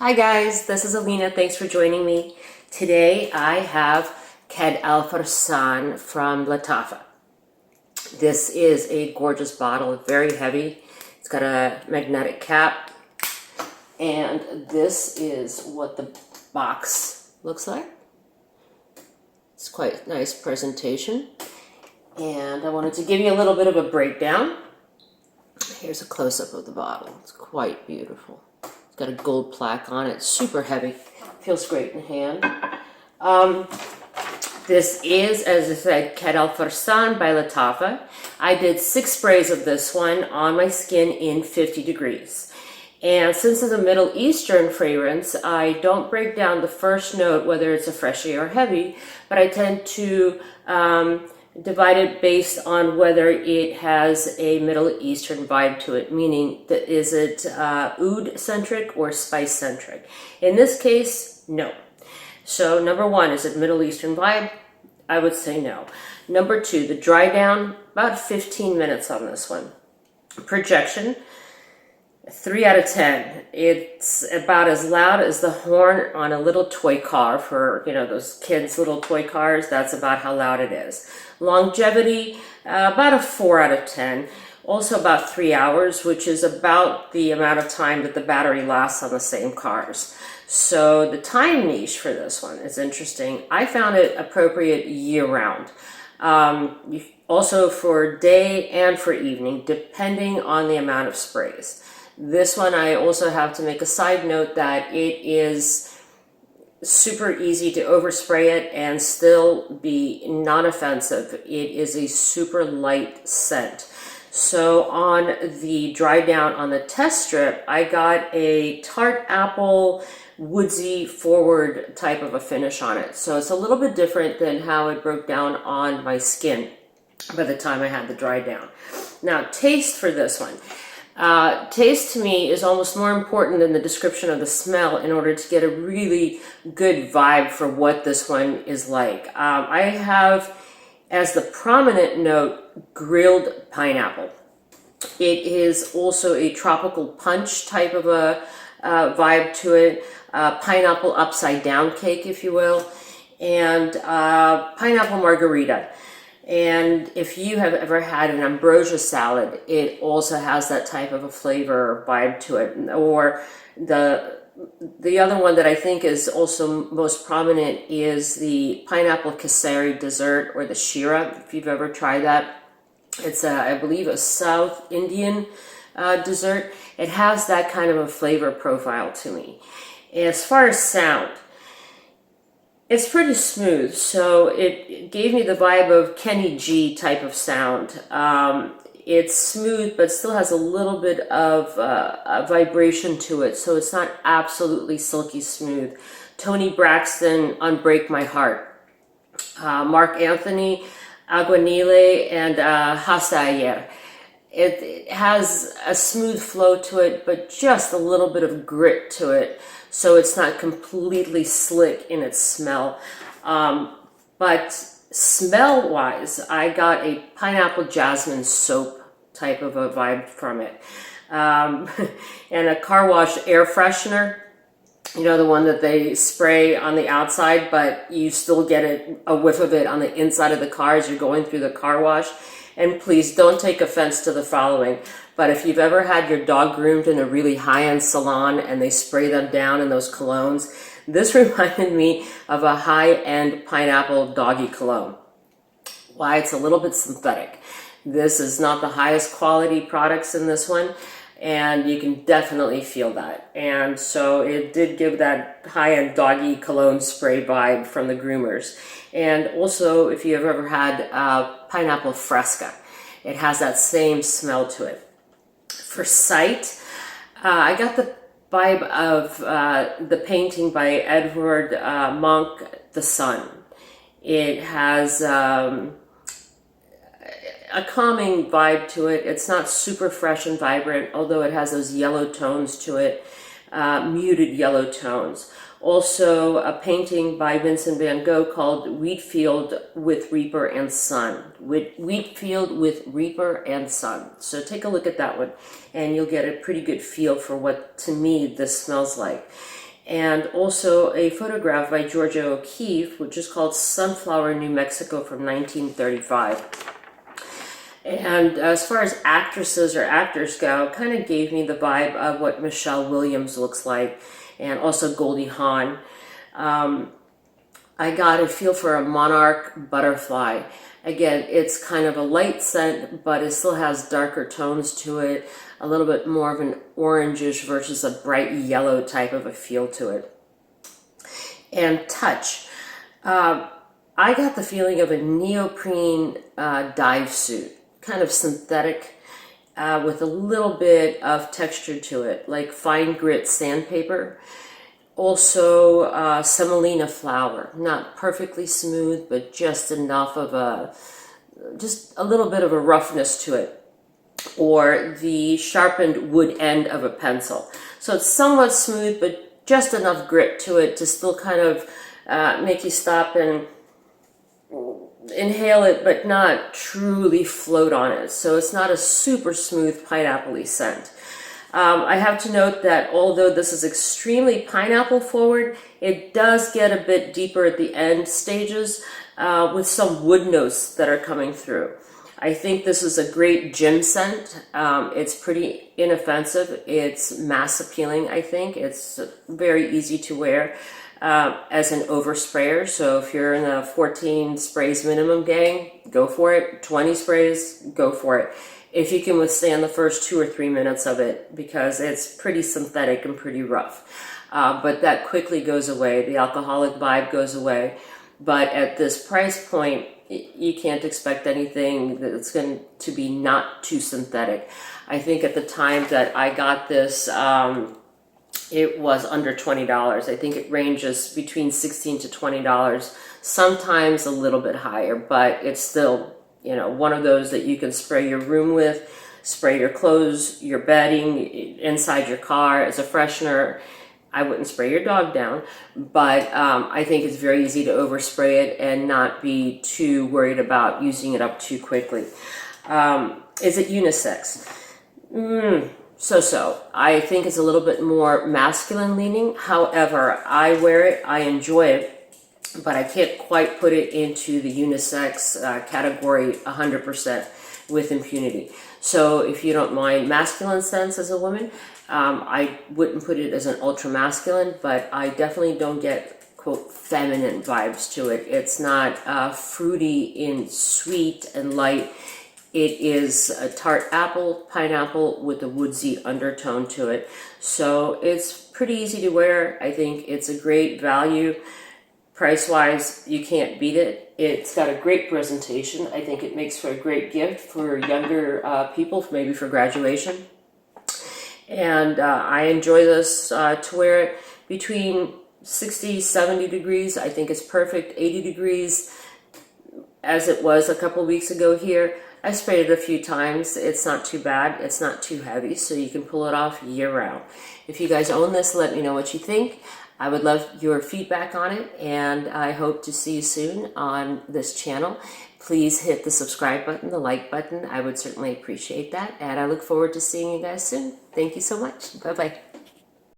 Hi guys, this is Alina. Thanks for joining me. Today I have Qaed Fursan from Lattafa. This is a gorgeous bottle, very heavy. It's got a magnetic cap, and this is what the box looks like. It's quite a nice presentation, and I wanted to give you a little bit of a breakdown. Here's a close-up of the bottle. It's quite beautiful. Got a gold plaque on it, super heavy, feels great in hand. This is, as I said, Qaed Fursan by Lattafa. I did 6 sprays of this one on my skin in 50 degrees. And since it's a Middle Eastern fragrance, I don't break down the first note, whether it's a freshy or heavy, but I tend to divide it based on whether it has a Middle Eastern vibe to it, meaning that is it oud centric or spice centric. In this case, no. So number 1, is it Middle Eastern vibe? I would say no. Number 2, the dry down, about 15 minutes on this one. Projection, 3 out of 10. It's about as loud as the horn on a little toy car for, those kids' little toy cars. That's about how loud it is. Longevity, about a 4 out of 10. Also about 3 hours, which is about the amount of time that the battery lasts on the same cars. So the time niche for this one is interesting. I found it appropriate year-round. Also for day and for evening, depending on the amount of sprays. This one, I also have to make a side note that it is super easy to overspray it and still be non-offensive. It is a super light scent. So on the dry down on the test strip, I got a tart apple, woodsy forward type of a finish on it. So it's a little bit different than how it broke down on my skin by the time I had the dry down. Now, taste for this one. Taste to me is almost more important than the description of the smell in order to get a really good vibe for what this one is like. I have as the prominent note grilled pineapple. It is also a tropical punch type of a vibe to it, pineapple upside down cake, if you will, and pineapple margarita. And if you have ever had an ambrosia salad, it also has that type of a flavor vibe to it. Or the other one that I think is also most prominent is the pineapple kesari dessert, or the shira, if you've ever tried that. It's, I believe, a South Indian dessert. It has that kind of a flavor profile to me. As far as sound, it's pretty smooth, so it gave me the vibe of Kenny G type of sound. It's smooth, but still has a little bit of a vibration to it, so it's not absolutely silky smooth. Tony Braxton, Unbreak My Heart. Mark Anthony, Aguanile, and Hasayer. It has a smooth flow to it, but just a little bit of grit to it. So it's not completely slick in its smell. But smell-wise, I got a pineapple jasmine soap type of a vibe from it. And a car wash air freshener, the one that they spray on the outside, but you still get a whiff of it on the inside of the car as you're going through the car wash. And please don't take offense to the following, but if you've ever had your dog groomed in a really high-end salon and they spray them down in those colognes, this reminded me of a high-end pineapple doggy cologne. Why? It's a little bit synthetic. This is not the highest quality products in this one, and you can definitely feel that. And so it did give that high-end doggy cologne spray vibe from the groomers. And also, if you've ever had pineapple fresca, it has that same smell to it. For sight, I got the vibe of the painting by Edward Munch, The Sun. It has a calming vibe to it. It's not super fresh and vibrant, although it has those yellow tones to it, muted yellow tones. Also, a painting by Vincent van Gogh called Wheatfield with Reaper and Sun. Wheatfield with Reaper and Sun. So take a look at that one, and you'll get a pretty good feel for what, to me, this smells like. and also a photograph by Georgia O'Keeffe, which is called Sunflower, New Mexico from 1935. And as far as actresses or actors go, kind of gave me the vibe of what Michelle Williams looks like, and also Goldie Hawn. I got a feel for a Monarch Butterfly. Again, it's kind of a light scent, but it still has darker tones to it, a little bit more of an orangish versus a bright yellow type of a feel to it. And touch. I got the feeling of a neoprene dive suit, kind of synthetic, with a little bit of texture to it, like fine grit sandpaper. Also, semolina flour, not perfectly smooth, but just enough of just a little bit of a roughness to it. Or the sharpened wood end of a pencil. So it's somewhat smooth, but just enough grit to it to still kind of make you stop and inhale it, but not truly float on it. So it's not a super smooth pineapple-y scent. I have to note that although this is extremely pineapple forward, it does get a bit deeper at the end stages with some wood notes that are coming through. I think this is a great gym scent. It's pretty inoffensive. It's mass appealing, I think. It's very easy to wear as an oversprayer. So if you're in a 14 sprays minimum gang, go for it. 20 sprays, go for it. If you can withstand the first 2 or 3 minutes of it, because it's pretty synthetic and pretty rough. But that quickly goes away. The alcoholic vibe goes away. But at this price point, you can't expect anything that's going to be not too synthetic. I think at the time that I got this, it was under $20. I think it ranges between $16 to $20, sometimes a little bit higher, but it's still, you know, one of those that you can spray your room with, spray your clothes, your bedding, inside your car as a freshener. I wouldn't spray your dog down, but I think it's very easy to overspray it and not be too worried about using it up too quickly. Is it unisex? So-so. I think it's a little bit more masculine leaning. However, I wear it, I enjoy it, but I can't quite put it into the unisex category 100% with impunity. So if you don't mind masculine scents as a woman, I wouldn't put it as an ultra masculine, but I definitely don't get, quote, feminine vibes to it. It's not fruity and sweet and light. It is a tart apple, pineapple with a woodsy undertone to it. So it's pretty easy to wear. I think it's a great value. Price-wise, you can't beat it. It's got a great presentation. I think it makes for a great gift for younger people, maybe for graduation. And I enjoy this to wear it between 60, 70 degrees. I think it's perfect. 80 degrees, as it was a couple weeks ago here. I sprayed it a few times. It's not too bad. It's not too heavy, so you can pull it off year-round. If you guys own this, let me know what you think. I would love your feedback on it, and I hope to see you soon on this channel. Please hit the subscribe button, the like button. I would certainly appreciate that, and I look forward to seeing you guys soon. Thank you so much. Bye-bye.